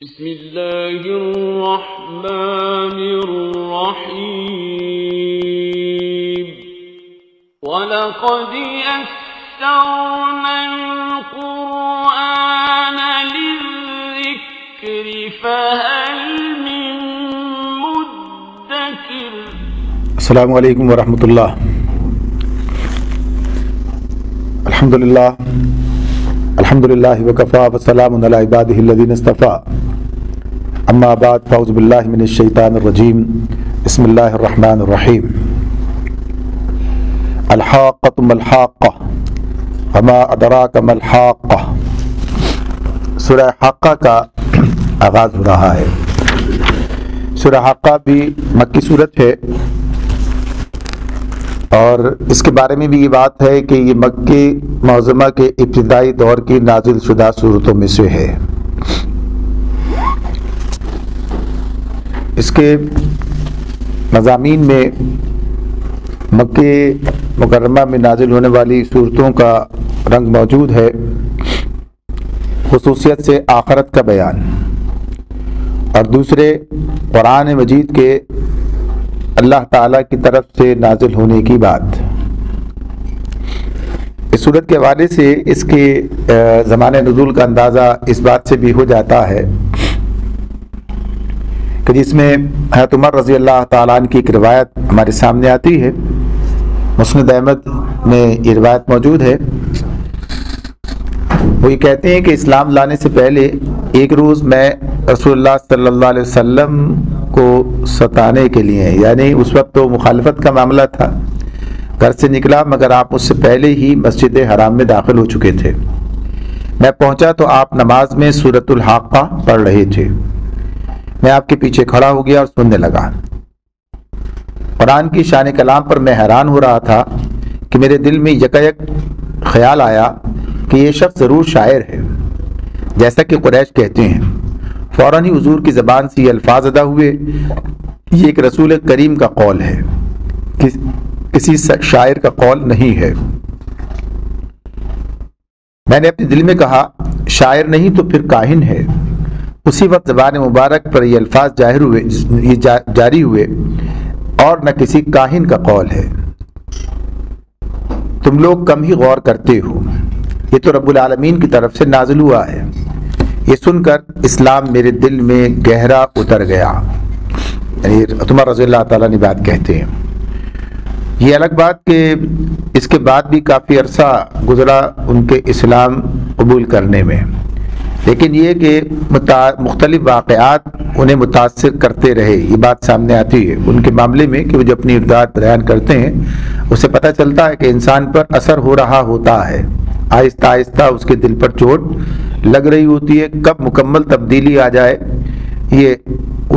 بسم اللہ الرحمن الرحیم وَلَقَدْ يَسَّرْنَا الْقُرْآنَ لِلذِّكْرِ فَهَلْ مِن مُدَّكِرٍ۔ السلام علیکم ورحمۃ اللہ۔ الحمدللہ وکفیٰ وسلام علی عبادہ الذین اصطفیٰ، اما بعد فاعوذ باللہ من الشیطان الرجیم، بسم اللہ الرحمن الرحیم۔ الحاقۃ ما الحاقہ وما ادراک ما الحاقہ۔ سورہ حاقہ کا آغاز ہو رہا ہے۔ سورہ حاقہ بھی مکی سورت ہے، اور اس کے بارے میں بھی یہ بات ہے کہ یہ مکی معظمہ کے ابتدائی دور کی نازل شدہ سورتوں میں سے ہے۔ اس کے مضامین میں مکی مکرمہ میں نازل ہونے والی صورتوں کا رنگ موجود ہے، خصوصیت سے آخرت کا بیان، اور دوسرے قرآن مجید کے اللہ تعالیٰ کی طرف سے نازل ہونے کی بات۔ اس صورت کے حوالے سے اس کے زمان نزول کا اندازہ اس بات سے بھی ہو جاتا ہے کہ جس میں حضرت عمر رضی اللہ تعالیٰ عنہ کی ایک روایت ہمارے سامنے آتی ہے۔ مسند احمد میں یہ روایت موجود ہے۔ وہ یہ کہتے ہیں کہ اسلام لانے سے پہلے ایک روز میں رسول اللہ صلی اللہ علیہ وسلم کو ستانے کے لیے، یعنی اس وقت تو مخالفت کا معاملہ تھا، گھر سے نکلا مگر آپ اس سے پہلے ہی مسجد حرام میں داخل ہو چکے تھے۔ میں پہنچا تو آپ نماز میں سورۃ الحاقہ پڑھ رہے تھے۔ میں آپ کے پیچھے کھڑا ہو گیا اور سننے لگا۔ قرآن کی شان کلام پر میں حیران ہو رہا تھا کہ میرے دل میں یکایک خیال آیا کہ یہ شخص ضرور شاعر ہے، جیسا کہ قریش کہتے ہیں۔ فوراً ہی حضور کی زبان سے یہ الفاظ ادا ہوئے، یہ ایک رسول کریم کا قول ہے، کسی شاعر کا قول نہیں ہے۔ میں نے اپنے دل میں کہا شاعر نہیں تو پھر کاہن ہے۔ اسی وقت زبان مبارک پر یہ الفاظ جاری ہوئے، اور نہ کسی کاہن کا قول ہے، تم لوگ کم ہی غور کرتے ہو، یہ تو رب العالمین کی طرف سے نازل ہوا ہے۔ یہ سن کر اسلام میرے دل میں گہرا اتر گیا۔ یعنی عمر رضی اللہ تعالیٰ نے بات کہتے ہیں۔ یہ الگ بات کہ اس کے بعد بھی کافی عرصہ گزرا ان کے اسلام قبول کرنے میں، لیکن یہ کہ مختلف واقعات انہیں متاثر کرتے رہے، یہ بات سامنے آتی ہے ان کے معاملے میں کہ وہ جو اپنی ارداد بیان کرتے ہیں اسے پتہ چلتا ہے کہ انسان پر اثر ہو رہا ہوتا ہے، آہستہ آہستہ اس کے دل پر چوٹ لگ رہی ہوتی ہے۔ کب مکمل تبدیلی آ جائے یہ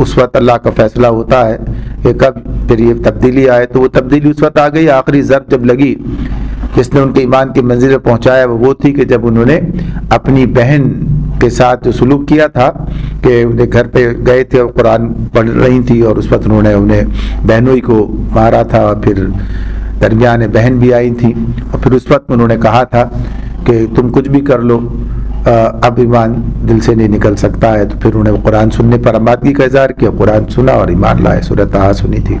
اس وقت اللہ کا فیصلہ ہوتا ہے کہ کب پھر یہ تبدیلی آئے، تو وہ تبدیلی اس وقت آ گئی۔ آخری ضرب جب لگی جس نے ان کے ایمان کی منزل پر پہنچایا وہ تھی کہ جب انہوں نے اپنی بہن کے ساتھ جو سلوک کیا تھا کہ انہیں گھر پہ گئے تھے اور قرآن پڑھ رہی تھی، اور اس وقت انہوں نے بہنوئی کو مارا تھا، اور پھر درمیان بہن بھی آئی تھی، اور پھر اس وقت انہوں نے کہا تھا کہ تم کچھ بھی کر لو اب ایمان دل سے نہیں نکل سکتا ہے۔ تو پھر انہوں نے قرآن سننے پر آمادگی کا اظہار کیا، قرآن سنا اور ایمان لائے، سورۃ طٰہٰ سنی تھی۔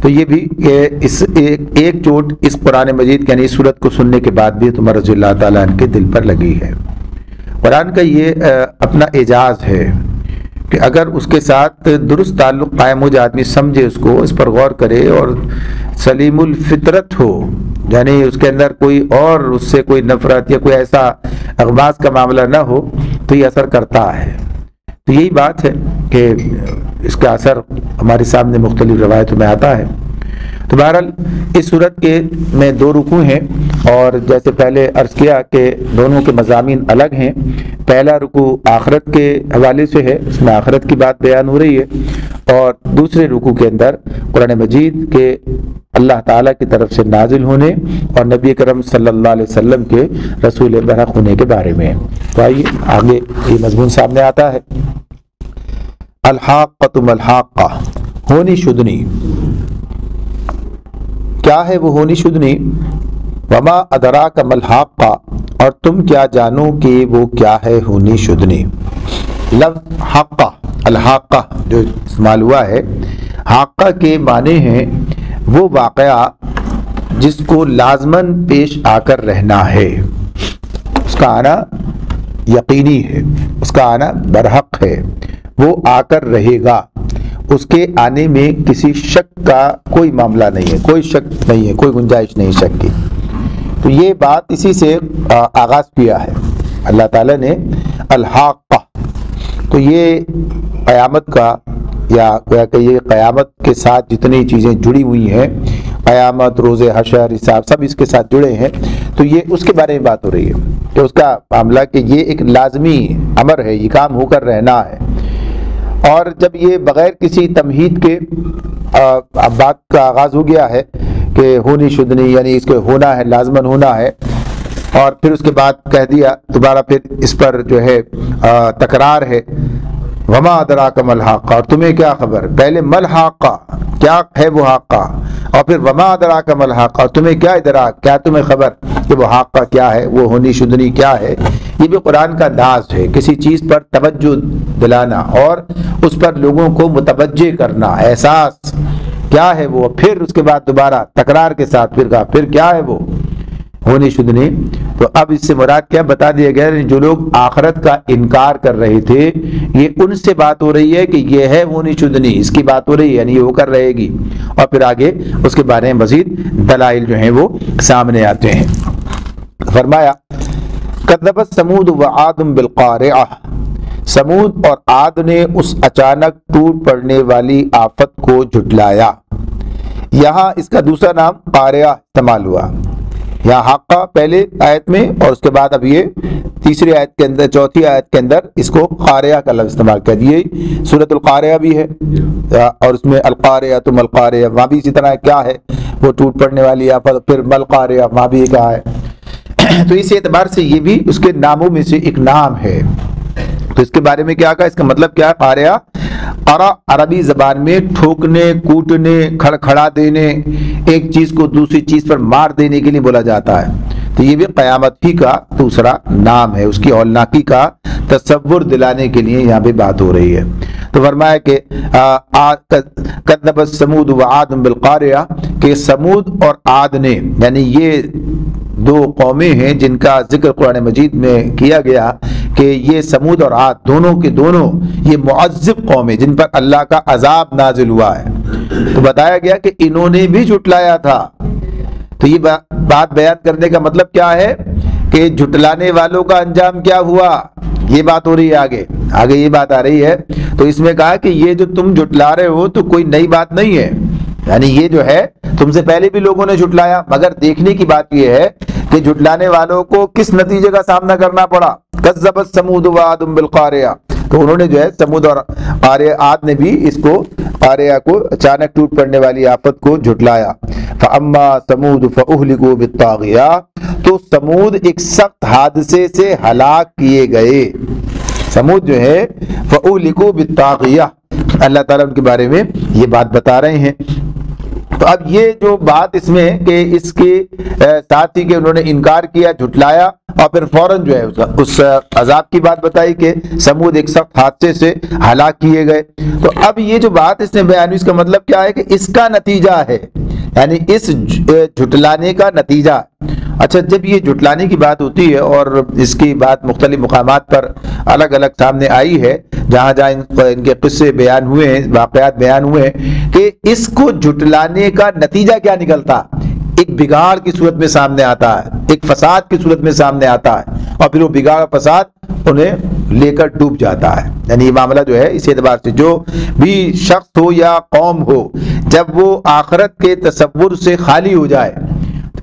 تو یہ بھی اس ایک چوٹ اس قرآن مجید یعنی اس سورت کو سننے کے بعد بھی عمر رضی اللہ تعالیٰ عنہ کے دل پر لگی ہے۔ قرآن کا یہ اپنا اعجاز ہے کہ اگر اس کے ساتھ درست تعلق قائم ہو جائے، آدمی سمجھے اس کو، اس پر غور کرے اور سلیم الفطرت ہو، یعنی اس کے اندر کوئی اور اس سے کوئی نفرت یا کوئی ایسا اغماض کا معاملہ نہ ہو، تو یہ اثر کرتا ہے۔ تو یہی بات ہے کہ اس کا اثر ہمارے سامنے مختلف روایتوں میں آتا ہے۔ تو بہرحال اس صورت کے میں 2 رکوع ہیں، اور جیسے پہلے عرض کیا کہ دونوں کے مضامین الگ ہیں۔ پہلا رکوع آخرت کے حوالے سے ہے، اس میں آخرت کی بات بیان ہو رہی ہے، اور دوسرے رکوع کے اندر قرآن مجید کے اللہ تعالیٰ کی طرف سے نازل ہونے اور نبی کرم صلی اللہ علیہ وسلم کے رسول برحق ہونے کے بارے میں۔ تو آئیے آگے یہ مضمون سامنے آتا ہے۔ الحاقۃ ما الحاقہ، ہونی شدنی۔ کیا ہے وہ ہونی شدنی؟ وما ادراک ما الحاقہ، اور تم کیا جانو کہ وہ کیا ہے ہونی شدنی۔ لفظ حقہ، الحاقہ جو استعمال ہوا ہے، حاقہ کے معنی ہیں وہ واقعہ جس کو لازماً پیش آ کر رہنا ہے، اس کا آنا یقینی ہے، اس کا آنا برحق ہے، وہ آ کر رہے گا، اس کے آنے میں کسی شک کا کوئی معاملہ نہیں ہے، کوئی شک نہیں ہے، کوئی گنجائش نہیں شک کی۔ تو یہ بات اسی سے آغاز کیا ہے اللہ تعالیٰ نے، الحاقہ۔ تو یہ قیامت کا یا کہ یہ قیامت کے ساتھ جتنی چیزیں جڑی ہوئی ہیں، قیامت، روز حشر، حساب، سب اس کے ساتھ جڑے ہیں، تو یہ اس کے بارے میں بات ہو رہی ہے کہ اس کا معاملہ کہ یہ ایک لازمی امر ہے، یہ کام ہو کر رہنا ہے۔ اور جب یہ بغیر کسی تمہید کے بات کا آغاز ہو گیا ہے کہ ہونی شدنی، یعنی اس کے ہونا ہے، لازماً ہونا ہے، اور پھر اس کے بعد کہہ دیا دوبارہ، پھر اس پر جو ہے تکرار ہے، وما ادراک مل حاقہ، اور تمہیں کیا خبر، پہلے مل حاقہ کیا ہے وہ حاقہ، اور پھر وما ادراک مل حاقہ، اور تمہیں کیا ادراک، کیا تمہیں خبر کہ وہ حاقہ کیا ہے، وہ ہونی شدنی کیا ہے۔ یہ بھی قرآن کا انداز ہے، کسی چیز پر توجہ دلانا اور اس پر لوگوں کو متوجہ کرنا، احساس کیا ہے وہ، پھر اس کے بعد دوبارہ تکرار کے ساتھ پھر کہا پھر کیا ہے وہ ہونی شدنی۔ تو اب اس سے مراد کیا بتا دیا گیا، جو لوگ آخرت کا انکار کر رہے تھے، یہ ان سے بات ہو رہی ہے کہ یہ ہے ہونی شدنی، اس کی بات ہو رہی ہے، یعنی یہ ہو کر رہے گی، اور پھر آگے اس کے بارے میں مزید دلائل جو ہیں وہ سامنے آتے ہیں۔ فرمایا کذبت ثمود وعاد بالقارعہ، سمود اور عاد نے اس اچانک ٹوٹ پڑنے والی آفت کو جھٹلایا۔ یہاں اس کا دوسرا نام قارعہ استعمال ہوا، یہاں حقہ پہلے آیت میں، اور اس کے بعد اب یہ تیسری آیت کے اندر، چوتھی آیت کے اندر اس کو قارعہ کا لفظ استعمال کر دیے۔ سورۃ القارعہ بھی ہے، اور اس میں القارعہ تو ملقارعہ، وہاں بھی اسی طرح کیا ہے وہ ٹوٹ پڑنے والی آفت، پھر ملقارعہ وہاں بھی کہا ہے۔ تو اس اعتبار سے یہ بھی اس کے ناموں میں سے ایک نام ہے۔ تو اس کے بارے میں کیا کہا، اس کا مطلب کیا ہے، قارعہ قرع عربی زبان میں ٹھوکنے، کوٹنے، کھڑکھڑا دینے، ایک چیز کو دوسری چیز پر مار دینے کے لیے بولا جاتا ہے۔ تو یہ بھی قیامت ہی کا دوسرا نام ہے، اس کی ہولناکی کا تصور دلانے کے لیے یہاں پہ بات ہو رہی ہے۔ تو فرمایا کہ کذبت ثمود وعاد بالقارعہ، کہ سمود اور عاد نے، یعنی یہ دو قومیں ہیں جن کا ذکر قرآن مجید میں کیا گیا کہ یہ سمود اور عاد دونوں کے دونوں یہ معذب قومیں جن پر اللہ کا عذاب نازل ہوا ہے۔ تو بتایا گیا کہ انہوں نے بھی جھٹلایا تھا۔ تو یہ بات بیان کرنے کا مطلب کیا ہے کہ جھٹلانے والوں کا انجام کیا ہوا، یہ بات ہو رہی ہے آگے یہ بات آ رہی ہے۔ تو اس میں کہا کہ یہ جو تم جھٹلا رہے ہو تو کوئی نئی بات نہیں ہے، یعنی یہ جو ہے تم سے پہلے بھی لوگوں نے جھٹلایا، مگر دیکھنے کی بات یہ ہے کہ جھٹلانے والوں کو کس نتیجے کا سامنا کرنا پڑا۔ کذبت ثمود وعاد بالقارعہ، تو انہوں نے جو ہے سمود اور عاد نے بھی اس کو قارعہ کو اچانک ٹوٹ پڑنے والی آفت کو جھٹلایا۔ فاما ثمود فاہلکوا بالطاغیہ، تو سمود ایک سخت حادثے سے ہلاک کیے گئے۔ سمود جو ہے فاہلکوا بالطاغیہ، اللہ تعالیٰ ان کے بارے میں یہ بات بتا رہے ہیں۔ تو اب یہ جو بات اس میں کہ اس کے ساتھ ہی کہ انہوں نے انکار کیا، جھٹلایا، اور پھر فوراً جو ہے اس عذاب کی بات بتائی کہ سمود ایک سخت حادثے سے ہلاک کیے گئے۔ تو اب یہ جو بات اس نے بیان ہوئی، اس کا مطلب کیا ہے کہ اس کا نتیجہ ہے، یعنی اس جھٹلانے کا نتیجہ۔ اچھا، جب یہ جھٹلانے کی بات ہوتی ہے اور اس کی بات مختلف مقامات پر الگ الگ سامنے آئی ہے، جہاں جہاں ان کے قصے بیان ہوئے ہیں، واقعات بیان ہوئے ہیں، کہ اس کو جھٹلانے کا نتیجہ کیا نکلتا، ایک بگاڑ کی صورت میں سامنے آتا ہے، ایک فساد کی صورت میں سامنے آتا ہے، اور پھر وہ بگاڑ اور فساد انہیں لے کر ڈوب جاتا ہے۔ یعنی یہ معاملہ جو ہے اس اعتبار سے جو بھی شخص ہو یا قوم ہو، جب وہ آخرت کے تصور سے خالی ہو جائے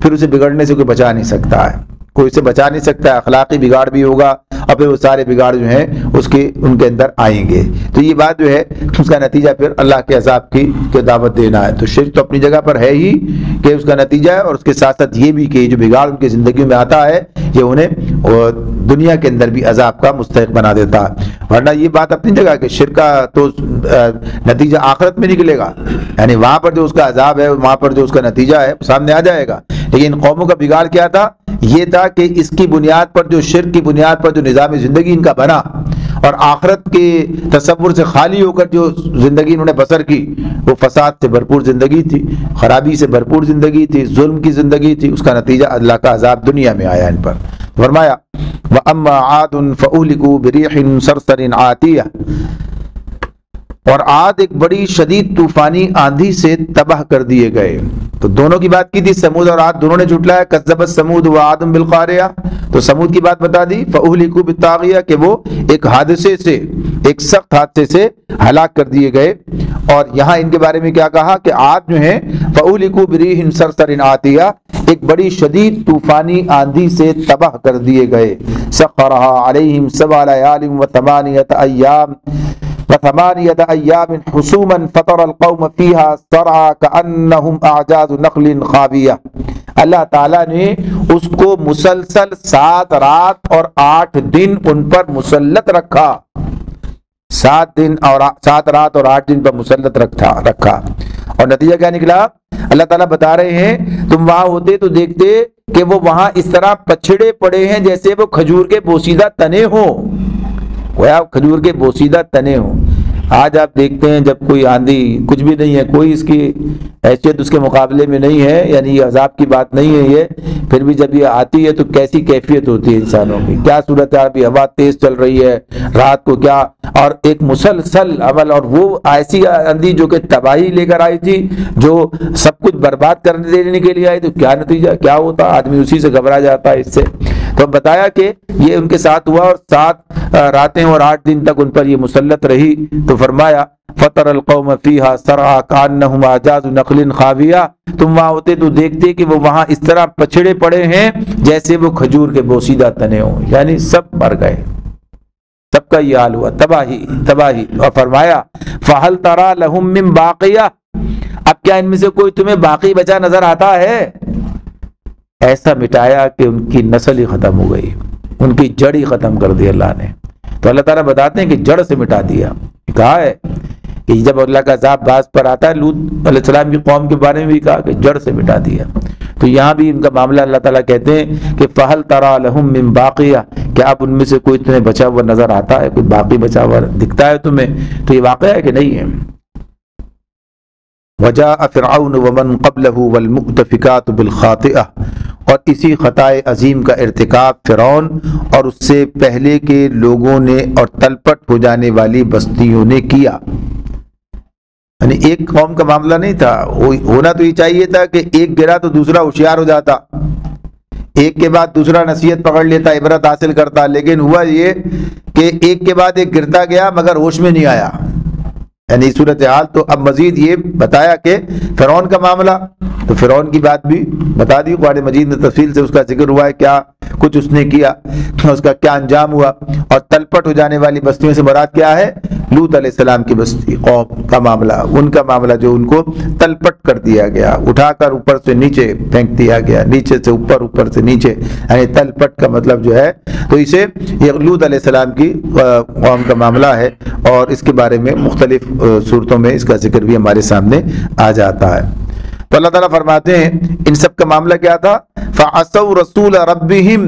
پھر اسے بگڑنے سے کوئی بچا نہیں سکتا ہے، کوئی اسے بچا نہیں سکتا ہے، اخلاقی بگاڑ بھی ہوگا، اور پھر وہ سارے بگاڑ جو ہیں ان کے اندر آئیں گے۔ تو یہ بات جو ہے اس کا نتیجہ پھر اللہ کے عذاب کی دعوت دینا ہے۔ تو شرک تو اپنی جگہ پر ہے ہی کہ اس کا نتیجہ ہے، اور اس کے ساتھ ساتھ یہ بھی کہ جو بگاڑ ان کی زندگیوں میں آتا ہے یہ انہیں دنیا کے اندر بھی عذاب کا مستحق بنا دیتا ہے۔ ورنہ یہ بات اپنی جگہ کہ شرک کا تو نتیجہ آخرت میں نکلے گا، یعنی وہاں پر جو اس کا عذاب ہے، وہاں پر جو اس کا نتیجہ ہے سامنے آ جائے گا۔ لیکن قوموں کا بگاڑ کیا تھا، یہ تھا کہ اس کی بنیاد پر، جو شرک کی بنیاد پر جو نظام زندگی ان کا بنا، اور آخرت کے تصور سے خالی ہو کر جو زندگی انہوں نے بسر کی وہ فساد سے بھرپور زندگی تھی، خرابی سے بھرپور زندگی تھی، ظلم کی زندگی تھی، اس کا نتیجہ اللہ کا عذاب دنیا میں آیا ان پر۔ فرمایا وَأَمَّا عَادٌ فَأُهْلِكُوا بِرِيحٍ صَرْصَرٍ عَاتِيَةٍ، اور عاد ایک بڑی شدید طوفانی آندھی سے تباہ کر دیے گئے۔ تو دونوں کی بات کی تھی، سمود اور عاد دونوں نے جھٹلایا، کذبت سمود وعاد بالقاریہ، تو سمود کی بات بتا دی، فأہلکوا بالطاغیہ کہ وہ ایک حادثے سے، ایک سخت حادثے سے ہلاک کر دیے گئے۔ اور یہاں ان کے بارے میں کیا کہا کہ عاد جو ہیں فأہلکوا بریح صرصر عاتیہ، ایک بڑی شدید طوفانی آندھی سے تباہ کر دیے گئے۔ سخرها علیہم 7 لیال و8 ایام وثمانية أيام حسوما فطر القوم فيها صرعا كأنهم أعجاز نخل خاوية، اللہ تعالیٰ نے اس کو مسلسل 7 رات اور 8 دن ان پر مسلط رکھا، 7 رات اور 8 دن پر مسلط رکھا۔ اور نتیجہ کیا نکلا؟ اللہ تعالیٰ بتا رہے ہیں تم وہاں ہوتے تو دیکھتے کہ وہ وہاں اس طرح پچھڑے پڑے ہیں جیسے وہ کھجور کے بوسیدہ تنے ہوں، گویا کھجور کے بوسیدہ تنے ہوں۔ آج آپ دیکھتے ہیں جب کوئی آندھی کچھ بھی نہیں ہے، کوئی اس کی حیثیت اس کے مقابلے میں نہیں ہے، یعنی یہ عذاب کی بات نہیں ہے یہ، پھر بھی جب یہ آتی ہے تو کیسی کیفیت ہوتی ہے انسانوں کی، کیا صورت ہے، ابھی ہوا تیز چل رہی ہے رات کو کیا، اور ایک مسلسل عمل، اور وہ ایسی آندھی جو کہ تباہی لے کر آئی تھی، جو سب کچھ برباد کرنے دینے کے لیے آئی، تو کیا نتیجہ کیا ہوتا، آدمی اسی سے گھبرا جاتا ہے اس سے۔ تو بتایا کہ یہ ان کے ساتھ ہوا، اور 7 راتیں اور 8 دن تک ان پر یہ مسلط رہی۔ تو فرمایا فطر القوم فیہا صرعا کانہم اعجاز نخل خاویہ، تم وہاں ہوتے تو دیکھتے کہ وہ وہاں اس طرح پچھڑے پڑے ہیں جیسے وہ کھجور کے بوسیدہ تنے ہوں، یعنی سب مر گئے، سب کا یہ حال ہوا، تباہی۔ اور فرمایا فہل تری لہم من باقیہ، اب کیا ان میں سے کوئی تمہیں باقی بچا نظر آتا ہے؟ ایسا مٹایا کہ ان کی نسل ہی ختم ہو گئی، ان کی جڑ ہی ختم کر دی اللہ نے۔ تو اللہ تعالیٰ بتاتے ہیں کہ جڑ سے مٹا دیا۔ کہا ہے کہ جب اللہ کا عذاب باز پر آتا ہے، لوط علیہ السلام کی قوم کے بارے میں بھی کہا کہ جڑ سے مٹا دیا۔ تو یہاں بھی ان کا معاملہ اللہ تعالیٰ کہتے ہیں کہ فہل تری لہم من باقیہ، کیا اب ان میں سے کوئی تمہیں بچا ہوا نظر آتا ہے، کوئی باقی بچا ہوا دکھتا ہے تمہیں؟ تو یہ واقعہ ہے کہ نہیں ہے۔ وجاء فرعون ومن قبله والمؤتفكات بالخاطئة، اور اسی خطائے عظیم کا ارتکاب فرعون اور اس سے پہلے کے لوگوں نے اور تلپٹ ہو جانے والی بستیوں نے کیا۔ یعنی ایک قوم کا معاملہ نہیں تھا، ہونا تو یہ چاہیے تھا کہ ایک گرا تو دوسرا ہوشیار ہو جاتا، ایک کے بعد دوسرا نصیحت پکڑ لیتا، عبرت حاصل کرتا، لیکن ہوا یہ کہ ایک کے بعد ایک گرتا گیا مگر ہوش میں نہیں آیا۔ یعنی صورتحال تو اب مزید یہ بتایا کہ فرعون کا معاملہ، تو فرعون کی بات بھی بتا دی، قرآن مجید میں تفصیل سے اس کا ذکر ہوا ہے، کیا کچھ اس نے کیا، اس کا کیا انجام ہوا۔ اور تلپٹ ہو جانے والی بستیوں سے مراد کیا ہے؟ لوط علیہ السلام کی بستی، قوم کا معاملہ، ان کا معاملہ جو ان کو تلپٹ کر دیا گیا، اٹھا کر اوپر سے نیچے پھینک دیا گیا، نیچے سے اوپر، اوپر سے نیچے، یعنی تلپٹ کا مطلب جو ہے، تو اسے یہ لوط علیہ السلام کی قوم کا معاملہ ہے، اور اس کے بارے میں مختلف صورتوں میں اس کا ذکر بھی ہمارے سامنے آ جاتا ہے۔ تو اللہ تعالیٰ فرماتے ہیں ان سب کا معاملہ کیا تھا؟ فَعَصَوْا رَسُولَ رَبِّهِمْ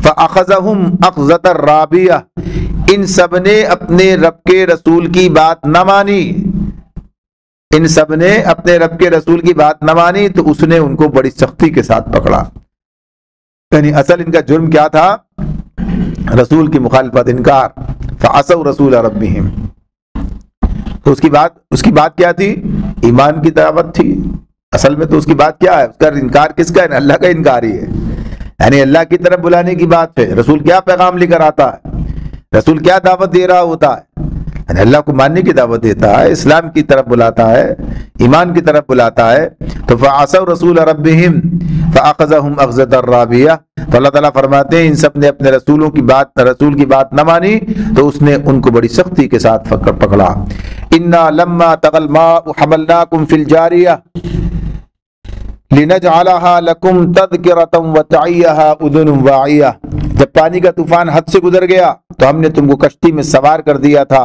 فَأَخَذَهُمْ أَخْذَةً رَابِيَةً، ان سب نے اپنے رب کے رسول کی بات نہ مانی، ان سب نے اپنے رب کے رسول کی بات نہ مانی تو اس نے ان کو بڑی سختی کے ساتھ پکڑا۔ یعنی اصل ان کا جرم کیا تھا؟ رسول کی مخالفت، انکار۔ فَعَصَوْا رَسُولَ رَبِّهِمْ، تو اس کی بات کیا تھی؟ ایمان کی دعوت تھی۔ اصل میں تو اس کی بات کیا ہے؟ اس کا انکار کس کا ہے؟ اللہ کا انکار ہی ہے، یعنی اللہ کی طرف بلانے کی بات ہے۔ رسول کیا پیغام لے کر آتا ہے؟ رسول کیا دعوت دے رہا ہوتا ہے؟ یعنی اللہ کو ماننے کی دعوت دیتا ہے، اسلام کی طرف بلاتا ہے، ایمان کی طرف بلاتا ہے۔ تو فَعَصَوْا رَسُولَ رَبِّهِمْ فَأَخَذَهُمْ أَخْذَةً رَابِيَةً، تو اللہ تعالیٰ فرماتے ہیں ان سب نے اپنے رسول کی بات نہ مانی تو اس نے ان کو بڑی سختی کے ساتھ پکڑا۔ إِنَّا لَمَّا طَغَى الْمَاءُ حَمَلْنَاكُمْ فِي الْجَارِيَةِ لِنَجْعَلَهَا لَكُمْ تَذْكِرَةً وَتَعِيَّهَا أُذُنٌ وَاعِيَةٌ، جب پانی کا طوفان حد سے گزر گیا تو ہم نے تم کو کشتی میں سوار کر دیا تھا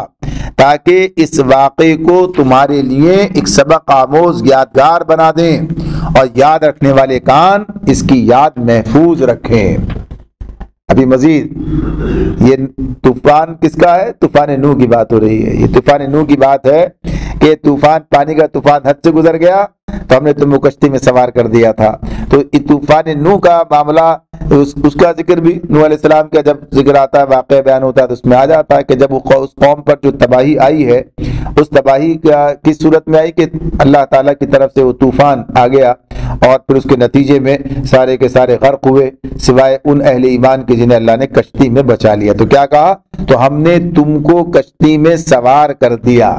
تاکہ اس واقعے کو تمہارے لیے ایک سبق آموز یادگار بنا دیں اور یاد رکھنے والے کان اس کی یاد محفوظ رکھیں۔ ابھی مزید یہ طوفان کس کا ہے؟ طوفان نوح کی بات ہو رہی ہے. یہ طوفان نوح کی بات ہے کہ طوفان، پانی کا طوفان حد سے گزر گیا تو ہم نے تم کو کشتی میں سوار کر دیا تھا. تو طوفان نوح کا معاملہ، اس کا ذکر بھی نوح علیہ السلام کا جب ذکر آتا ہے، واقعہ بیان ہوتا ہے تو اس میں آ جاتا ہے کہ جب اس قوم پر جو تباہی آئی ہے، اس تباہی کا کس صورت میں آئی کہ اللہ تعالیٰ کی طرف سے وہ طوفان آ گیا اور پھر اس کے نتیجے میں سارے کے سارے غرق ہوئے سوائے ان اہل ایمان کے جنہیں اللہ نے کشتی میں بچا لیا. تو کیا کہا؟ تو ہم نے تم کو کشتی میں سوار کر دیا.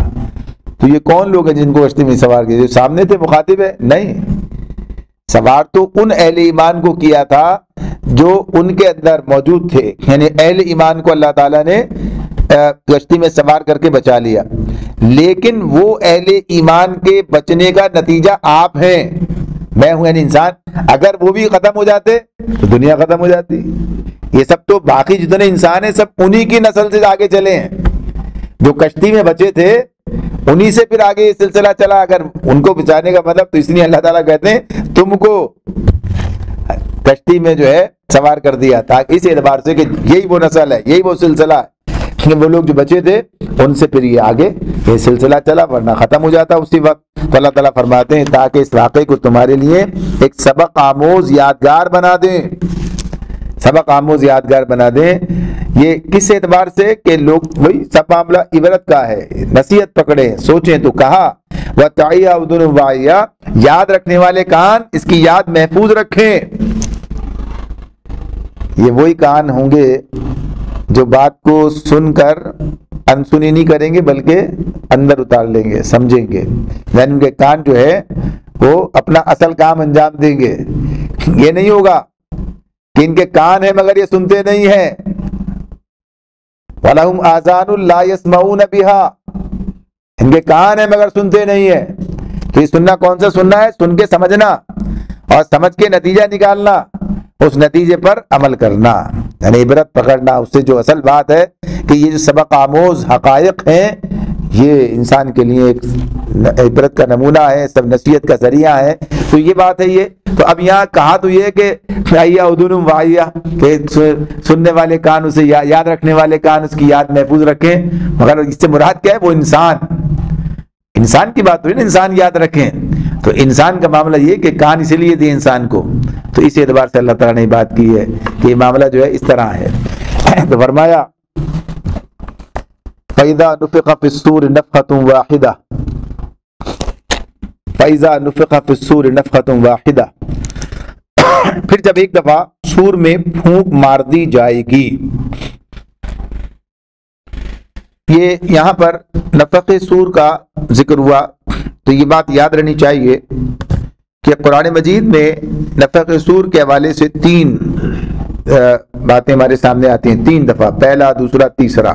تو یہ کون لوگ ہیں جن کو کشتی میں سوار کیا؟ جو سامنے تھے مخاطب ہے؟ نہیں، سوار تو ان اہل ایمان کو کیا تھا جو ان کے اندر موجود تھے، یعنی اہل ایمان کو اللہ تعالیٰ نے کشتی میں سوار کر کے بچا لیا. لیکن وہ اہل ایمان کے بچنے کا نتیجہ آپ ہیں، میں ہوں یعنی انسان. اگر وہ بھی ختم ہو جاتے تو دنیا ختم ہو جاتی. یہ سب تو باقی جتنے انسان ہیں سب انہی کی نسل سے آگے چلے ہیں. جو کشتی میں بچے تھے انہی سے پھر آگے یہ سلسلہ چلا. اگر ان کو بچانے کا مطلب، تو اس لیے اللہ تعالیٰ کہتے ہیں تم کو کشتی میں جو ہے سوار کر دیا تھا، اس اعتبار سے کہ یہی وہ نسل ہے، یہی وہ سلسلہ ہے. وہ لوگ جو بچے تھے ان سے پھر یہ آگے یہ سلسلہ چلا، ورنہ ختم ہو جاتا اسی وقت. تو اللہ تعالیٰ فرماتے ہیں تاکہ اس واقعے کو تمہارے لیے ایک سبق آموز یادگار بنا دیں. سبق آموز یادگار بنا دیں. یہ کس اعتبار سے کہ لوگ وہی سب معاملہ عبرت کا ہے، نصیحت پکڑیں، سوچیں. تو کہا وَتَعِيَا أُذُنٌ وَاعِيَةٌ، یاد رکھنے والے کان اس کی یاد محفوظ رکھیں. یہ وہی کان ہوں گے جو بات کو سن کر انسنی نہیں کریں گے بلکہ اندر اتار لیں گے، سمجھیں گے. یعنی ان کے کان جو ہے وہ اپنا اصل کام انجام دیں گے. یہ نہیں ہوگا کہ ان کے کان ہیں مگر یہ سنتے نہیں ہیں. وَلَهُمْ آذَانٌ لَا يَسْمَعُونَ بِهَا، ان کے کان ہیں مگر سنتے نہیں ہیں. تو یہ سننا کون سا سننا ہے؟ سن کے سمجھنا اور سمجھ کے نتیجہ نکالنا، اس نتیجے پر عمل کرنا، یعنی عبرت پکڑنا. اس سے جو اصل بات ہے کہ یہ جو سبق آموز حقائق ہیں یہ انسان کے لیے ایک عبرت کا نمونہ ہے، سب نصیحت کا ذریعہ ہے. تو یہ بات ہے. یہ تو اب یہاں کہا تو یہ کہ ایا اذن واعیہ، کہ سننے والے کان، اسے یاد رکھنے والے کان اس کی یاد محفوظ رکھیں. مگر اس سے مراد کیا ہے؟ وہ انسان کی بات ہوئی نا، انسان یاد رکھیں. تو انسان کا معاملہ یہ کہ کان اسی لیے دیے انسان کو. تو اس اعتبار سے اللہ تعالیٰ نے بات کی ہے کہ یہ معاملہ جو ہے اس طرح ہے. تو فرمایا فَإِذَا نُفِخَ فِي الصُّورِ نَفْخَةٌ وَاحِدَةٌ، فَإِذَا نُفِخَ فِي الصُّورِ نَفْخَةٌ وَاحِدَةٌ، پھر جب ایک دفعہ سور میں پھونک مار دی جائے گی. یہ یہاں پر نفخ سور کا ذکر ہوا تو یہ بات یاد رہنی چاہیے کہ قرآن مجید میں نفخ سور کے حوالے سے 3 باتیں ہمارے سامنے آتی ہیں، 3 دفعہ، پہلا، دوسرا، تیسرا.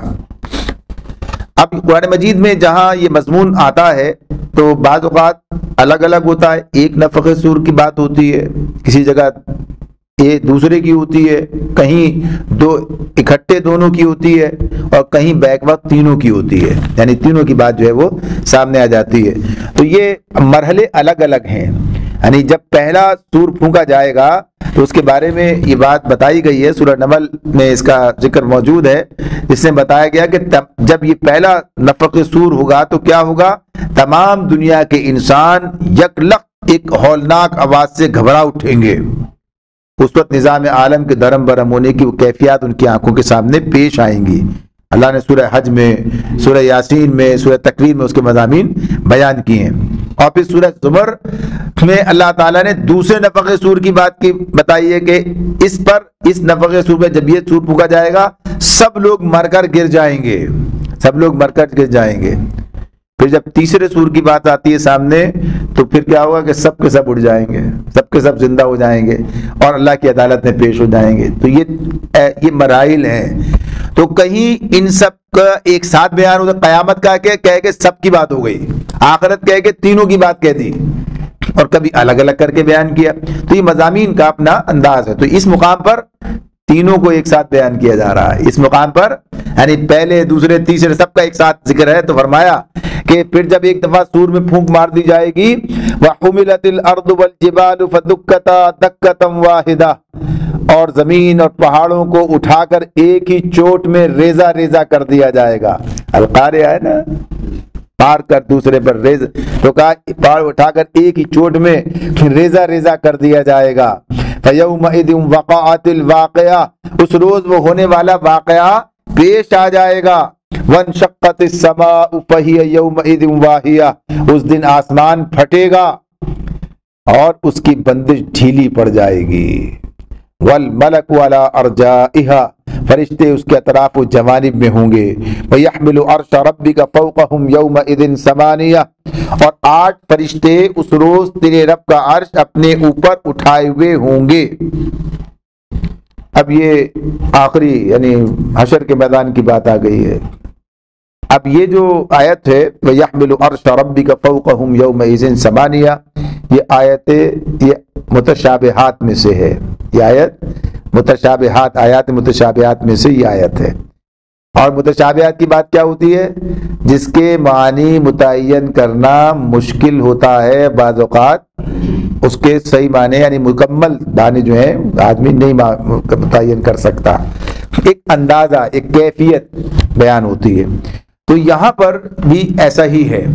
اب قرآن مجید میں جہاں یہ مضمون آتا ہے تو بعض اوقات الگ الگ ہوتا ہے. ایک نفخ سور کی بات ہوتی ہے، کسی جگہ یہ دوسرے کی ہوتی ہے، کہیں دو اکٹھے دونوں کی ہوتی ہے، اور کہیں بیک وقت تینوں کی ہوتی ہے، یعنی تینوں کی بات جو ہے وہ سامنے آ جاتی ہے. تو یہ مرحلے الگ الگ ہیں. یعنی جب پہلا سور پھونکا جائے گا تو اس کے بارے میں یہ بات بتائی گئی ہے، سورہ نمل میں اس کا ذکر موجود ہے، جس میں بتایا گیا کہ جب یہ پہلا نفخ سور ہوگا تو کیا ہوگا؟ تمام دنیا کے انسان یک لخت ایک ہولناک آواز سے گھبرا اٹھیں گے. اس وقت نظام عالم کے درم برم ہونے کی وہ کیفیات ان کی آنکھوں کے سامنے پیش آئیں گی. اللہ نے سورہ حج میں، سورہ یاسین میں، سورہ تکویر میں اس کے مضامین بیان کیے ہیں. اور پھر سورہ زمر میں اللہ تعالیٰ نے دوسرے نفخ سور کی بات کی بتائی ہے کہ اس نفخ سور میں جب یہ سور پھونکا جائے گا سب لوگ مر کر گر جائیں گے، سب لوگ مر کر گر جائیں گے. پھر جب تیسرے سور کی بات آتی ہے سامنے تو پھر کیا ہوگا کہ سب کے سب اٹھ جائیں گے، سب کے سب زندہ ہو جائیں گے اور اللہ کی عدالت میں پیش ہو جائیں گے. تو یہ مراحل ہیں. تو کہیں ان سب کا ایک ساتھ بیان ہوتا، قیامت کا کہہ کے سب کی بات ہو گئی، آخرت کہہ کے تینوں کی بات کہہ دی، اور کبھی الگ الگ کر کے بیان کیا. تو یہ مضامین کا اپنا انداز ہے. تو اس مقام پر تینوں کو ایک ساتھ بیان کیا جا رہا ہے. اس مقام پر یعنی پہلے، دوسرے، تیسرے سب کا ایک ساتھ ذکر ہے. تو فرمایا کہ پھر جب ایک دفعہ سور میں پھونک مار دی جائے گی، وَحُمِلَتِ الْأَرْضُ وَالْجِبَالُ فَدُكَّتَا دَكَّةً وَاحِدَةً، اور زمین اور پہاڑوں کو اٹھا کر ایک ہی چوٹ میں ریزہ ریزہ کر دیا جائے گا. القاریہ ہے نا، پار کر دوسرے پر ریز، تو کہا پار اٹھا کر ایک ہی چوٹ میں ریزہ ریزہ کر دیا جائے گا. فَيَوْمَئِذٍ وَقَعَتِ الْوَاقِعَةُ، اس روز وہ ہونے والا واقعہ پیش آ جائے گا. وَانشَقَّتِ السَّمَاءُ فَهِيَ يَوْمَئِذٍ وَاهِيَةٌ، اس دن آسمان پھٹے گا اور اس کی بندش ڈھیلی پڑ جائے گی. وَالْمَلَكُ عَلَىٰ أَرْجَائِهَا، فرشتے اس کے اطراف و جوانب میں ہوں گے. وَيَحْمِلُ عَرْشَ رَبِّكَ فَوْقَهُمْ يَوْمَئِذٍ ثَمَانِيَةٌ، اور 8 فرشتے اس روز تیرے رب کا عرش اپنے اوپر اٹھائے ہوئے ہوں گے. اب یہ آخری یعنی حشر کے میدان کی بات آ گئی ہے. اب یہ جو آیت ہے وَيَحْمِلُ عَرْشَ رَبِّكَ فَوْقَهُمْ يَوْمَئِذٍ ثَمَانِيَةٌ، یہ آیت یہ متشابہات میں سے ہے. یہ آیت متشابہات، آیات متشابہات میں سے یہ آیت ہے. اور متشابہات کی بات کیا ہوتی ہے؟ جس کے معنی متعین کرنا مشکل ہوتا ہے، بعض اوقات اس کے صحیح معنی یعنی مکمل معنی جو ہے آدمی نہیں متعین کر سکتا، ایک اندازہ ایک کیفیت بیان ہوتی ہے. تو یہاں پر بھی ایسا ہی ہے.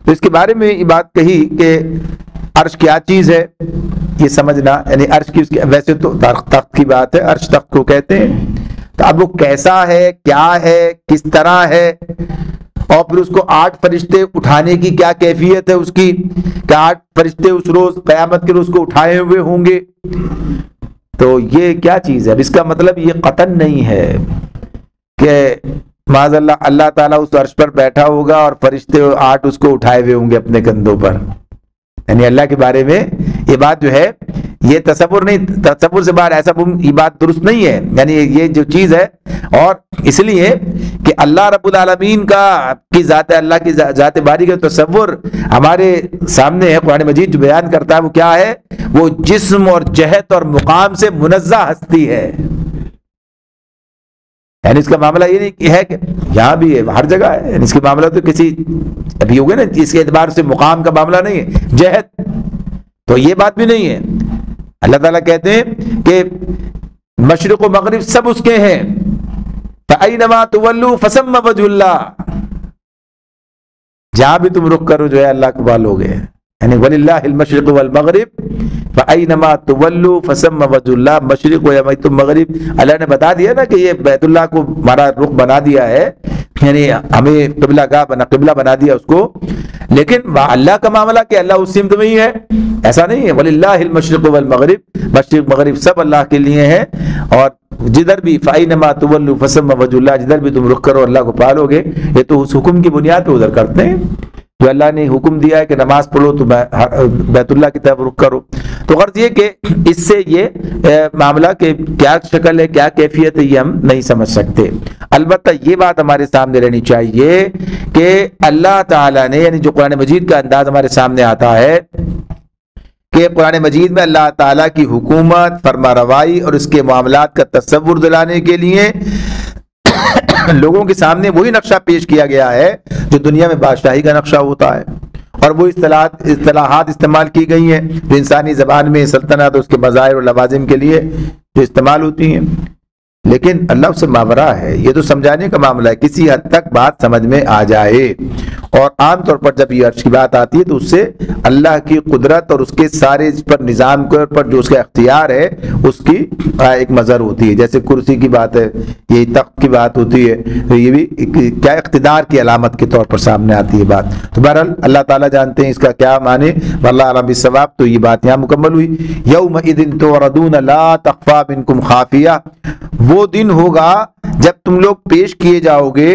تو اس کے بارے میں یہ بات کہی کہ عرش کیا چیز ہے یہ سمجھنا، یعنی عرش کی، اس کی ویسے تو تخت کی بات ہے، عرش تخت کو کہتے ہیں. تو اب وہ کیسا ہے، کیا ہے، کس طرح ہے، اور پھر اس کو 8 فرشتے اٹھانے کی کیا کیفیت ہے اس کی، کہ 8 فرشتے اس روز قیامت کے روز کو اٹھائے ہوئے ہوں گے. تو یہ کیا چیز ہے؟ اب اس کا مطلب یہ قطعاً نہیں ہے کہ معاذ اللہ اللہ تعالیٰ اس عرش پر بیٹھا ہوگا اور فرشتے 8 اس کو اٹھائے ہوئے ہوں گے اپنے کندھوں پر. یعنی اللہ کے بارے میں یہ بات جو ہے یہ تصور نہیں، تصور سے باہر، ایسا یہ بات درست نہیں ہے. یعنی یہ جو چیز ہے، اور اس لیے کہ اللہ رب العالمین کی ذات، اللہ کی ذات باری کا تصور ہمارے سامنے ہے. قرآن مجید جو بیان کرتا ہے وہ کیا ہے؟ وہ جسم اور جہت اور مقام سے منزہ ہستی ہے. یعنی اس کا معاملہ یہ نہیں ہے کہ یہاں بھی ہے، ہر جگہ ہے. یعنی اس کے معاملہ تو کسی ابھی ہوگا نا، اس کے اعتبار سے مقام کا معاملہ نہیں ہے، جہت تو یہ بات بھی نہیں ہے. اللہ تعالیٰ کہتے ہیں کہ مشرق و مغرب سب اس کے ہیں. فَأَيْنَمَا تُوَلُّوا فَثَمَّ وَجْهُ اللَّهِ، جہاں بھی تم رخ کرو جو ہے اللہ کو پالو گے. یعنی وَلِلَّهِ الْمَشْرِقُ وَالْمَغْرِبُ فَأَيْنَمَا تُوَلُّوا فَثَمَّ وَجْهُ اللَّهِ، مشرق ہو یا تم مغرب، اللہ نے بتا دیا نا کہ یہ بیت اللہ کو ہمارا رخ بنا دیا ہے، یعنی ہمیں قبلہ بنا دیا اس کو. لیکن اللہ کا معاملہ کہ اللہ اس سمت میں ہی ہے، ایسا نہیں ہے. وَلِلَّهِ الْمَشْرِقُ وَالْمَغْرِبُ، مشرق مغرب سب اللہ کے لیے ہیں. اور جدھر بھی فَأَيْنَمَا تُوَلُّوا فَثَمَّ وَجْهُ اللَّهِ، جدھر بھی تم رخ کرو اللہ کو پالو گے. یہ تو اس حکم کی بنیاد پہ ادھر کرتے ہیں جو اللہ نے حکم دیا ہے کہ نماز پڑھو تو بیت اللہ کی طرف رخ کرو. تو غرض یہ کہ اس سے یہ معاملہ کہ کیا شکل ہے، کیا کیفیت ہے، یہ ہم نہیں سمجھ سکتے. البتہ یہ بات ہمارے سامنے رہنی چاہیے کہ اللہ تعالیٰ نے، یعنی جو قرآن مجید کا انداز ہمارے سامنے آتا ہے کہ قرآن مجید میں اللہ تعالیٰ کی حکومت، فرما روائی اور اس کے معاملات کا تصور دلانے کے لیے لوگوں کے سامنے وہی نقشہ پیش کیا گیا ہے جو دنیا میں بادشاہی کا نقشہ ہوتا ہے، اور وہ اصطلاحات استعمال کی گئی ہیں جو انسانی زبان میں سلطنت اور اس کے مظاہر اور لوازم کے لیے جو استعمال ہوتی ہیں. لیکن اللہ سے ماورا ہے، یہ تو سمجھانے کا معاملہ ہے، کسی حد تک بات سمجھ میں آ جائے. اور عام طور پر جب یہ عرش کی بات آتی ہے تو اس سے اللہ کی قدرت اور اس کے سارے اس پر نظام کے پر جو اس کا اختیار ہے اس کی ایک مظہر ہوتی ہے. جیسے کرسی کی بات ہے، یہ تخت کی بات ہوتی ہے، تو یہ بھی کیا اقتدار کی علامت کے طور پر سامنے آتی ہے بات. تو بہرحال اللہ تعالیٰ جانتے ہیں اس کا کیا معنی، واللہ اعلم بالصواب. تو یہ بات یہاں مکمل ہوئی. یومئذ تعرضون لا تخفی منکم خافیہ، وہ دن ہوگا جب تم لوگ پیش کیے جاؤ گے،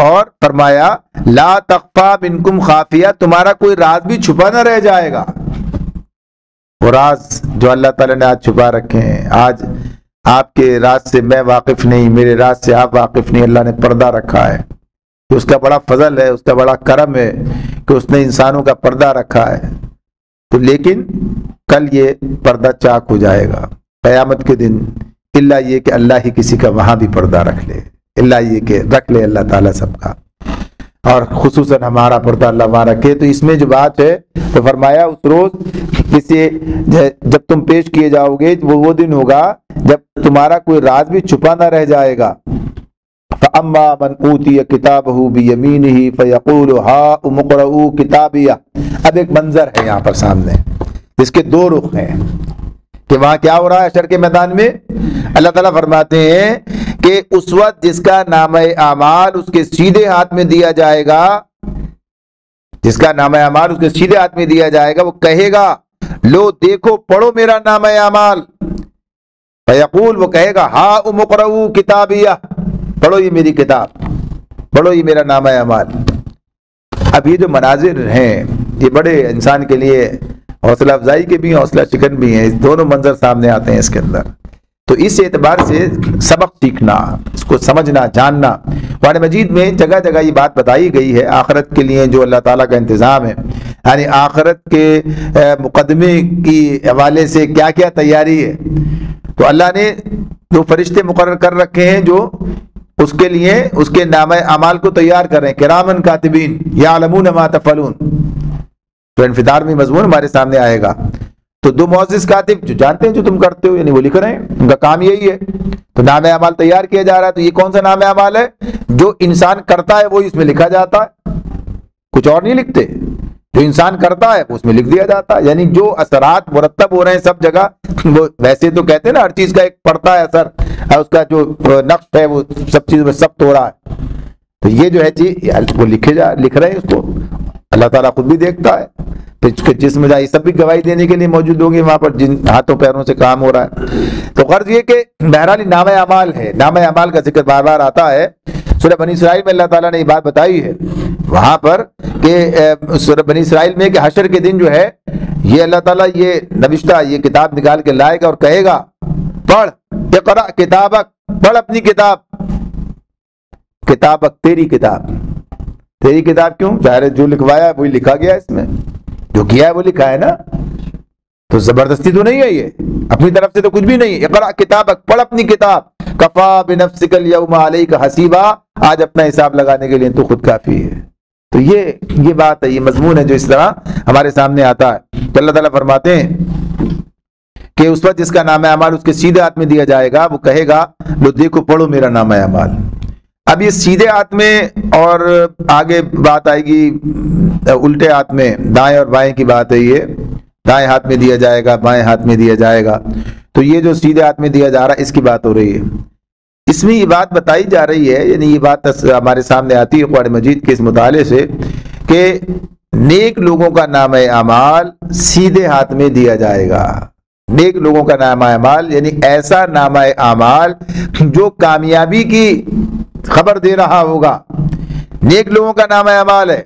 اور فرمایا لا تخفی منکم خافیہ، تمہارا کوئی راز بھی چھپا نہ رہ جائے گا. وہ راز جو اللہ تعالیٰ نے آج چھپا رکھے ہیں، آج آپ کے راز سے میں واقف نہیں، میرے راز سے آپ واقف نہیں، اللہ نے پردہ رکھا ہے. اس کا بڑا فضل ہے، اس کا بڑا کرم ہے کہ اس نے انسانوں کا پردہ رکھا ہے. تو لیکن کل یہ پردہ چاک ہو جائے گا قیامت کے دن، اللہ یہ کہ اللہ ہی کسی کا وہاں بھی پردہ رکھ لے، اللہ یہ کہ رکھ لے اللہ تعالیٰ سب کا. اور خصوصاً ہمارا پردہ اللہ ہمارا کہ تو اس میں جو بات ہے تو فرمایا اس روز کسی جب تم پیش کیے جاؤ گے وہ دن ہوگا جب تمہارا کوئی راز بھی چھپا نہ رہ جائے گا. فَأَمَّا مَنْ أُوتِيَ كِتَابَهُ بِيَمِينِهِ فَيَقُولُ هَاؤُمُ اقْرَءُوا كِتَابِيَهْ. اب ایک منظر ہے یہاں پر سامنے جس کے دو رخ ہیں کہ وہاں کیا ہو رہا ہے حشر کے میدان میں. اللہ تعالیٰ فرماتے ہیں کہ اس وقت جس کا نامہ اعمال اس کے سیدھے ہاتھ میں دیا جائے گا، جس کا نامہ اعمال اس کے سیدھے ہاتھ میں دیا جائے گا، وہ کہے گا لو دیکھو پڑھو میرا نامہ اعمال. فیقول وہ کہے گا ہاؤم اقرؤوا کتابیہ، پڑھو یہ میری کتاب، پڑھو یہ میرا نامہ اعمال. اب یہ جو مناظر ہیں یہ بڑے انسان کے لیے حوصلہ افزائی کے بھی ہیں، حوصلہ شکن بھی ہیں. دونوں منظر سامنے آتے ہیں اس کے اندر. تو اس اعتبار سے سبق سیکھنا، اس کو سمجھنا، جاننا. قرآن مجید میں جگہ جگہ یہ بات بتائی گئی ہے آخرت کے لیے جو اللہ تعالیٰ کا انتظام ہے، یعنی آخرت کے مقدمے کی حوالے سے کیا کیا تیاری ہے. تو اللہ نے جو فرشتے مقرر کر رکھے ہیں جو اس کے لیے اس کے نامہ اعمال کو تیار کر رہے ہیں، کرامن کاتبین یعلمون ما تفعلون. تو انفطار میں مضمون ہمارے سامنے آئے گا. تو دو معزز کاتب جو جانتے ہیں جو تم کرتے ہو، یعنی وہ لکھ رہے ہیں، ان کا کام یہی ہے. تو نامہ اعمال تیار کیا جا رہا ہے. تو یہ کون سا نامہ اعمال ہے؟ جو انسان کرتا ہے وہ اس میں لکھا جاتا ہے، کچھ اور نہیں لکھتے. جو انسان کرتا ہے وہ اس میں لکھ دیا جاتا ہے. یعنی جو اثرات مرتب ہو رہے ہیں سب جگہ، وہ ویسے تو کہتے ہیں نا ہر چیز کا ایک پڑتا ہے اثر، اس کا جو نقش ہے وہ سب چیز میں سب ہو رہا ہے. تو یہ جو ہے چیز وہ لکھ رہے ہیں، اس کو اللہ تعالیٰ خود بھی دیکھتا ہے. جس میں جائے سب بھی گواہی دینے کے لیے موجود ہوں گے وہاں پر جن ہاتھوں پیروں سے کام ہو رہا ہے. تو غرض یہ کہ بہرحال نامہ اعمال ہے، نامہ اعمال کا ذکر بار بار آتا ہے. سورہ بنی اسرائیل میں اللہ تعالیٰ نے یہ بات بتائی ہے وہاں پر کہ سورہ بنی اسرائیل میں کہ حشر کے دن جو ہے یہ اللہ تعالیٰ یہ نوشتہ یہ کتاب نکال کے لائے گا اور کہے گا پڑھ اقرأ کتابک، پڑھ اپنی کتاب. کتابک تیری کتاب. تیری کتاب کیوں؟ ظاہر جو لکھوایا وہی لکھا گیا، اس میں جو کیا ہے وہ لکھا ہے نا. تو زبردستی تو نہیں ہے، یہ اپنی طرف سے تو کچھ بھی نہیں. اقرأ کتابک، پڑھ اپنی کتاب. کفا بنفسک اليوم علیک حسیبا، آج اپنا حساب لگانے کے لیے تو خود کافی ہے. تو یہ بات ہے، یہ مضمون ہے جو اس طرح ہمارے سامنے آتا ہے. تو اللہ تعالیٰ فرماتے ہیں کہ اس وقت جس کا نامہ اعمال اس کے سیدھے ہاتھ میں دیا جائے گا وہ کہے گا لو دیکھو پڑھو میرا نامہ اعمال. اب یہ سیدھے ہاتھ میں اور آگے بات آئے گی الٹے ہاتھ میں، دائیں اور بائیں کی بات ہے. یہ دائیں ہاتھ میں دیا جائے گا، بائیں ہاتھ میں دیا جائے گا. تو یہ جو سیدھے ہاتھ میں دیا جا رہا ہے اس کی بات ہو رہی ہے. اس میں یہ بات بتائی جا رہی ہے، یعنی یہ بات ہمارے سامنے آتی ہے قرآن مجید کے اس مطالعے سے کہ نیک لوگوں کا نامہ اعمال سیدھے ہاتھ میں دیا جائے گا. نیک لوگوں کا نامہ اعمال یعنی ایسا نامہ اعمال جو کامیابی کی خبر دے رہا ہوگا. نیک لوگوں کا نامہ اعمال ہے،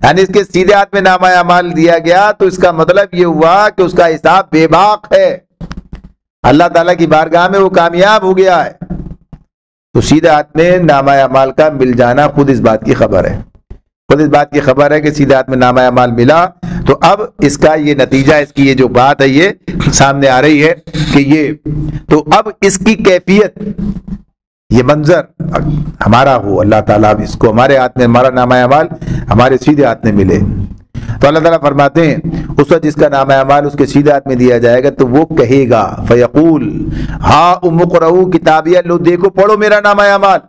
یعنی اس کے سیدھے ہاتھ میں نامہ اعمال دیا گیا تو اس کا مطلب یہ ہوا کہ اس کا حساب بے باک ہے، اللہ تعالیٰ کی بارگاہ میں وہ کامیاب ہو گیا ہے. تو سیدھے ہاتھ میں نامہ اعمال کا مل جانا خود اس بات کی خبر ہے، خود اس بات کی خبر ہے کہ سیدھے ہاتھ میں نامہ اعمال ملا. تو اب اس کا یہ نتیجہ، اس کی یہ جو بات ہے یہ سامنے آ رہی ہے کہ یہ تو اب اس کی کیفیت، یہ منظر ہمارا ہو، اللہ تعالیٰ اب اس کو ہمارے ہاتھ میں، ہمارا نامہ اعمال ہمارے سیدھے ہاتھ میں ملے. تو اللہ تعالیٰ فرماتے ہیں اس وقت جس کا نامہ اعمال اس کے سیدھے ہاتھ میں دیا جائے گا تو وہ کہے گا فیقول ہاؤم اقرؤوا کتابیہ، لو دیکھو پڑھو میرا نامہ اعمال.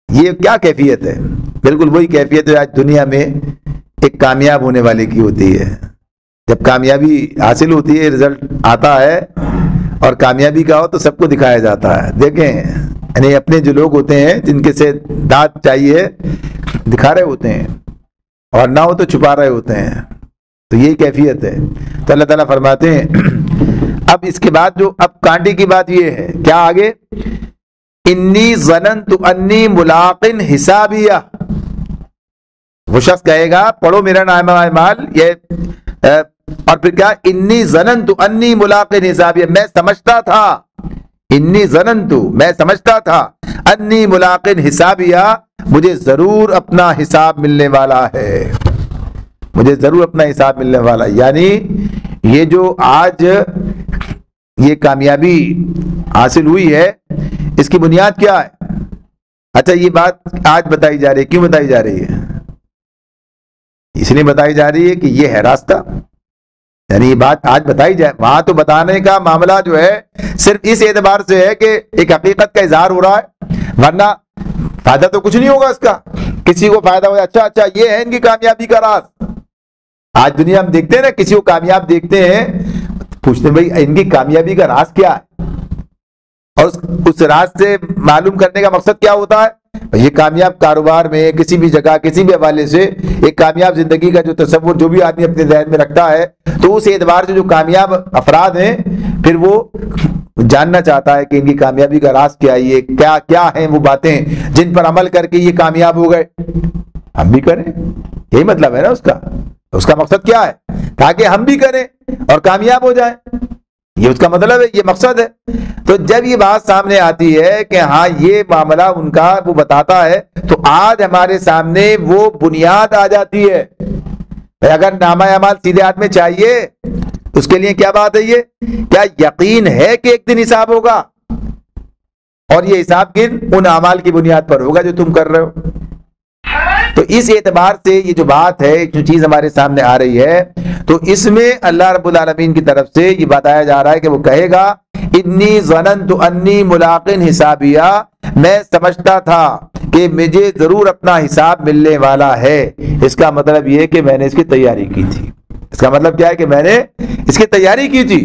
یہ کیا کیفیت ہے؟ بالکل وہی کیفیت ہے آج دنیا میں ایک کامیاب ہونے والے کی ہوتی ہے. جب کامیابی حاصل ہوتی ہے، رزلٹ آتا ہے اور کامیابی کا ہو تو سب کو دکھایا جاتا ہے. دیکھیں یعنی اپنے جو لوگ ہوتے ہیں جن کے سے داد چاہیے دکھا رہے ہوتے ہیں اور نہ ہو تو چھپا رہے ہوتے ہیں. تو یہی کیفیت ہے. تو اللہ تعالیٰ فرماتے ہیں اب اس کے بعد جو اب کانٹے کی بات یہ ہے کیا آگے، انی ظننت انی ملاق حسابیہ. وہ شخص کہے گا پڑھو میرا نامہ اعمال، یہ اور پھر کیا، انی ظننت انی ملاق حسابیہ، میں سمجھتا تھا، انی ظننت میں سمجھتا تھا، انی ملاق حسابیہ مجھے ضرور اپنا حساب ملنے والا ہے، مجھے ضرور اپنا حساب ملنے والا. یعنی یہ جو آج یہ کامیابی حاصل ہوئی ہے اس کی بنیاد کیا ہے؟ اچھا یہ بات آج بتائی جا رہی ہے، کیوں بتائی جا رہی ہے؟ اس لیے بتائی جا رہی ہے کہ یہ ہے راستہ، یعنی یہ بات آج بتائی جائے. وہاں تو بتانے کا معاملہ جو ہے صرف اس اعتبار سے ہے کہ ایک حقیقت کا اظہار ہو رہا ہے، ورنہ فائدہ تو کچھ نہیں ہوگا اس کا. کسی کو فائدہ ہوا اچھا یہ ہے ان کی کامیابی کا راز. آج دنیا ہم دیکھتے ہیں نا، کسی کو کامیاب دیکھتے ہیں پوچھتے ہیں بھائی ان کی کامیابی کا راز کیا ہے، اور اس راز سے معلوم کرنے کا مقصد کیا ہوتا ہے؟ یہ کامیاب کاروبار میں کسی بھی جگہ کسی بھی حوالے سے ایک کامیاب زندگی کا جو تصور جو بھی آدمی اپنے ذہن میں رکھتا ہے، تو اس اعتبار سے جو کامیاب افراد ہیں پھر وہ جاننا چاہتا ہے کہ ان کی کامیابی کا راز کیا ہے، یہ کیا ہیں وہ باتیں جن پر عمل کر کے یہ کامیاب ہو گئے، ہم بھی کریں. یہی مطلب ہے نا اس کا مقصد کیا ہے؟ تاکہ ہم بھی کریں اور کامیاب ہو جائیں. یہ اس کا مطلب ہے، یہ مقصد ہے. تو جب یہ بات سامنے آتی ہے کہ ہاں یہ معاملہ ان کا وہ بتاتا ہے، تو آج ہمارے سامنے وہ بنیاد آ جاتی ہے. اگر نامہ اعمال سیدھے ہاتھ میں چاہیے اس کے لیے کیا بات ہے؟ یہ کیا یقین ہے کہ ایک دن حساب ہوگا، اور یہ حساب کن ان اعمال کی بنیاد پر ہوگا جو تم کر رہے ہو. تو اس اعتبار سے یہ جو بات ہے، جو چیز ہمارے سامنے آ رہی ہے، تو اس میں اللہ رب العالمین کی طرف سے یہ بتایا جا رہا ہے کہ وہ کہے گا انی ظننت انی ملاق حسابیہ، میں سمجھتا تھا کہ مجھے ضرور اپنا حساب ملنے والا ہے. اس کا مطلب یہ کہ میں نے اس کی تیاری کی تھی. اس کا مطلب کیا ہے کہ میں نے اس کی تیاری کی تھی.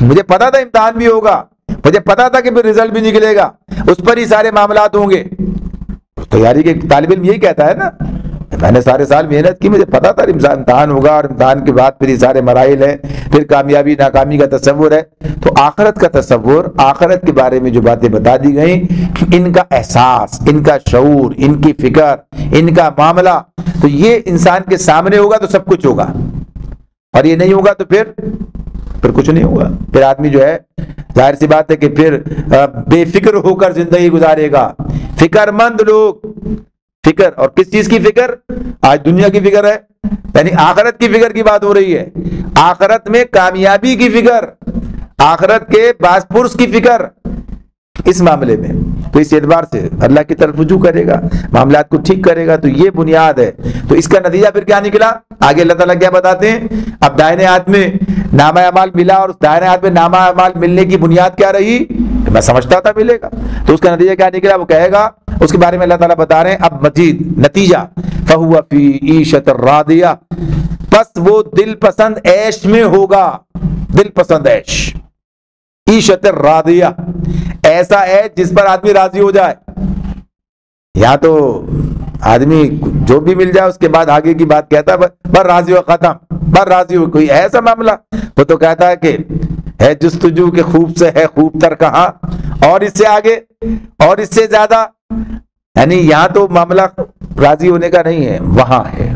مجھے پتا تھا امتحان بھی ہوگا، مجھے پتا تھا کہ پھر رزلٹ بھی نکلے گا، اس پر ہی سارے معاملات ہوں گے. تیاری کے طالب علم یہی کہتا ہے نا، میں نے سارے سال محنت کی، مجھے پتا تھا امتحان ہوگا، اور امتحان کے بعد پھر یہ سارے مراحل ہیں، پھر کامیابی ناکامی کا تصور ہے. تو آخرت کا تصور، آخرت کے بارے میں جو باتیں بتا دی گئیں، ان کا احساس، ان کا شعور، ان کی فکر، ان کا معاملہ، تو یہ انسان کے سامنے ہوگا تو سب کچھ ہوگا، اور یہ نہیں ہوگا تو پھر کچھ نہیں ہوگا. پھر آدمی جو ہے ظاہر سی بات ہے کہ پھر بے فکر ہو کر زندگی گزارے گا. فکر مند لوگ، فکر، اور کس چیز کی فکر؟ آج دنیا کی فکر ہے، یعنی آخرت کی فکر کی بات ہو رہی ہے. آخرت میں کامیابی کی فکر، آخرت کے باس پرس کی فکر اس معاملے میں. تو اس اعتبار سے اللہ کی طرف رجوع کرے گا، معاملات کو ٹھیک کرے گا. تو یہ بنیاد ہے. تو اس کا نتیجہ پھر کیا نکلا؟ آگے اللہ تعالیٰ کیا بتاتے ہیں؟ اب دائنے ہاتھ میں نامہ اعمال ملا، اور اس دائنے ہاتھ میں نامہ اعمال ملنے کی بنیاد کیا رہی؟ کہ میں سمجھتا تھا ملے گا. تو اس کا نتیجہ کیا نکلا وہ کہے گا. اس کے بارے میں اللہ تعالیٰ بتا رہے ہیں اب مزید نتیجہ، فَهُوَ فِي عِيشَةٍ رَاضِيَةٍ، پس وہ دل پسند عیش میں ہوگا. دل پسند عیش، عیشت راضیہ، ایسا عیش جس پر آدمی راضی ہو جائے. یہاں تو آدمی جو بھی مل جائے اس کے بعد آگے کی بات کہتا ہے بس راضی ہو، ختم، بس راضی ہو. کوئی ایسا معاملہ وہ تو کہتا ہے کہ ہے جستجو کے خوب سے ہے خوب تر کہاں، اور اس سے آگے اور اس سے زیادہ. یعنی یہاں تو معاملہ راضی ہونے کا نہیں ہے، وہاں ہے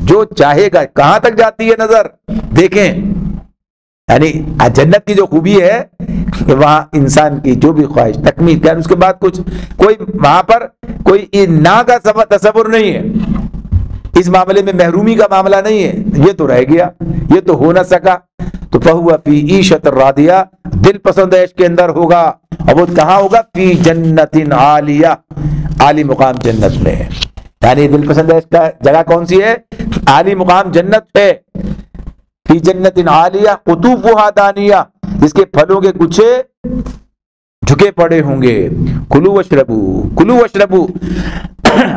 جو چاہے گا. کہاں تک جاتی ہے نظر دیکھیں. یعنی جنت کی جو خوبی ہے کہ وہاں انسان کی جو بھی خواہش تکمیل کر، اس کے بعد کچھ کوئی وہاں پر کوئی نا کا تصور نہیں ہے. اس معاملے میں محرومی کا معاملہ نہیں ہے. یہ تو رہ گیا، یہ تو ہو نہ سکا. تو فَهُوَ فِي عِيشَةٍ رَاضِيَةٍ، دل پسند عیش کے اندر ہوگا. اور وہ کہاں ہوگا؟ فی جنت عالیہ، عالی مقام جنت میں. یعنی دل پسند عیش کا جگہ کون سی ہے؟ عالی مقام جنت ہے. فی جنت عالیہ قطوفها دانیہ، جس کے پھلوں کے گچھے جھکے پڑے ہوں گے. کلوا واشربوا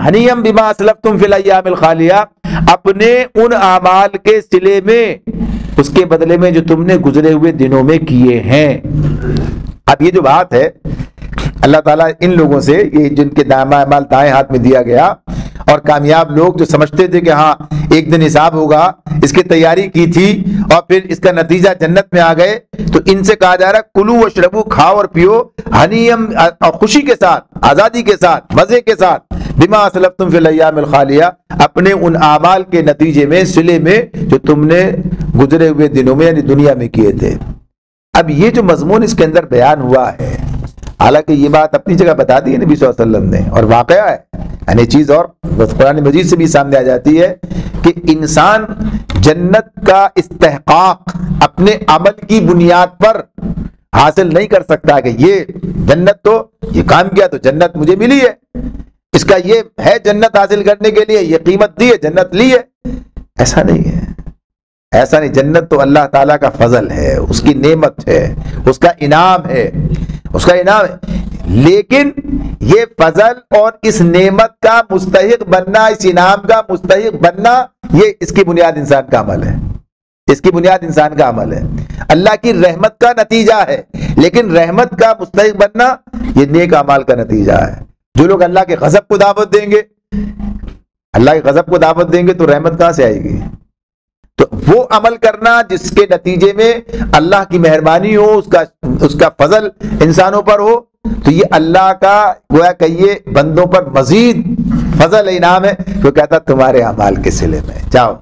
ہنیم بما اسلفتم فی الایام الخالیہ، اپنے ان اعمال کے صلے میں، اس کے بدلے میں جو تم نے گزرے ہوئے دنوں میں کیے ہیں. اب یہ جو بات ہے اللہ تعالیٰ ان لوگوں سے، یہ جن کے نامہ اعمال دائیں ہاتھ میں دیا گیا، اور کامیاب لوگ جو سمجھتے تھے کہ ہاں ایک دن حساب ہوگا، اس کی تیاری کی تھی اور پھر اس کا نتیجہ جنت میں آ گئے، تو ان سے کہا جا رہا ہے کلو واشربو، کھاؤ اور پیو، ہنیم، خوشی کے ساتھ، آزادی کے ساتھ، مزے کے ساتھ، بما اسلفتم فی الایام الخالیہ، اپنے ان اعمال کے نتیجے میں، صلے میں جو تم نے گزرے ہوئے دنوں میں یعنی دنیا میں کیے تھے. اب یہ جو مضمون اس کے اندر بیان ہوا ہے، حالانکہ یہ بات اپنی جگہ بتا دی ہے نبی صلی اللہ علیہ وسلم نے، اور واقعہ ہے، یعنی چیز اور قرآن مجید سے بھی سامنے آ جاتی ہے کہ انسان جنت کا استحقاق اپنے عمل کی بنیاد پر حاصل نہیں کر سکتا کہ یہ جنت تو یہ کام کیا تو جنت مجھے ملی ہے، اس کا یہ ہے جنت حاصل کرنے کے لیے یہ قیمت دی ہے، جنت لی ہے. ایسا نہیں ہے، ایسا نہیں. جنت تو اللہ تعالیٰ کا فضل ہے، اس کی نعمت ہے، اس کا انعام ہے، اس کا انعام ہے. لیکن یہ فضل اور اس نعمت کا مستحق بننا، اس انعام کا مستحق بننا، یہ اس کی بنیاد انسان کا عمل ہے، اس کی بنیاد انسان کا عمل ہے. اللہ کی رحمت کا نتیجہ ہے، لیکن رحمت کا مستحق بننا یہ نیک اعمال کا نتیجہ ہے. جو لوگ اللہ کے غضب کو دعوت دیں گے، اللہ کے غضب کو دعوت دیں گے تو رحمت کہاں سے آئے گی؟ تو وہ عمل کرنا جس کے نتیجے میں اللہ کی مہربانی ہو، اس کا فضل انسانوں پر ہو، تو یہ اللہ کا گویا کہ یہ بندوں پر مزید فضل انعام ہے. وہ کہتا تمہارے اعمال کے صلے میں جاؤ.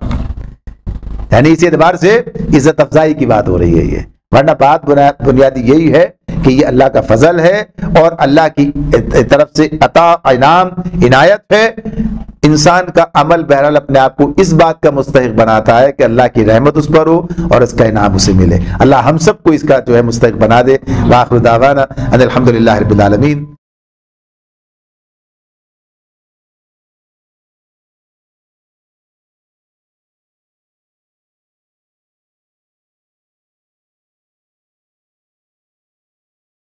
یعنی اسی اعتبار سے عزت افزائی کی بات ہو رہی ہے یہ، ورنہ بات بنیادی یہی ہے کہ یہ اللہ کا فضل ہے اور اللہ کی طرف سے عطا، انعام، عنایت ہے. انسان کا عمل بہرحال اپنے آپ کو اس بات کا مستحق بناتا ہے کہ اللہ کی رحمت اس پر ہو اور اس کا انعام اسے ملے. اللہ ہم سب کو اس کا جو ہے مستحق بنا دے. وآخر دعوانا ان الحمدللہ رب العالمین.